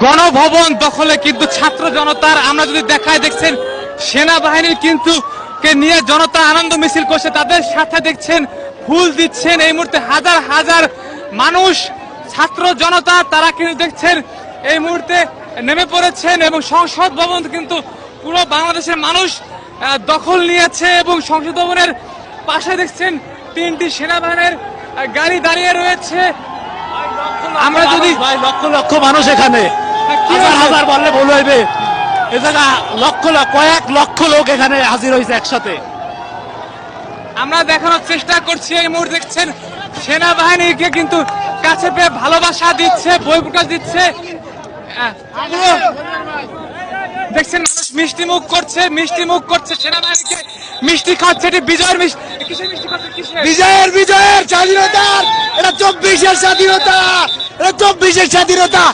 গণভবন দখলে কিন্তু ছাত্র জনতার, আমরা যদি দেখাই দেখছেন সেনাবাহিনীর কিন্তু কে নিয়ে জনতা আনন্দ মিছিল করছে, তাদের সাথে দেখছেন ফুল দিচ্ছেন এই মুহূর্তে হাজার হাজার মানুষ, ছাত্র জনতা, তারা কিন্তু দেখছেন এই মুহূর্তে নেমে পড়েছেন এবং সংসদ ভবন কিন্তু পুরো বাংলাদেশের মানুষ দখল নিয়েছে এবং সংসদ ভবনের পাশে দেখছেন 3টি সেনাবাহিনীর গাড়ি দাঁড়িয়ে রয়েছে। আমরা যদি লক্ষ লক্ষ মানুষ এখানে, হাজার হাজার বললে ভুল হইবে, এ জায়গা লক্ষ কয়েক লক্ষ লোক এখানে হাজির হয়েছে একসাথে। আমরা দেখানোর চেষ্টা করছি এই মুহূর্তে দেখছেন সেনাবাহিনীকে কিন্তু কাছে পেয়ে ভালোবাসা দিচ্ছে, বই প্রকাশ দিচ্ছে, দেখছেন মানুষ মিষ্টি মুখ করছে সেনাবাহিনীকে মিষ্টি খাচ্ছে, এটি বিজয়ের বিজয়ের স্বাধীনতার, এটা 24-এর স্বাধীনতা, এটা 24-এর স্বাধীনতা।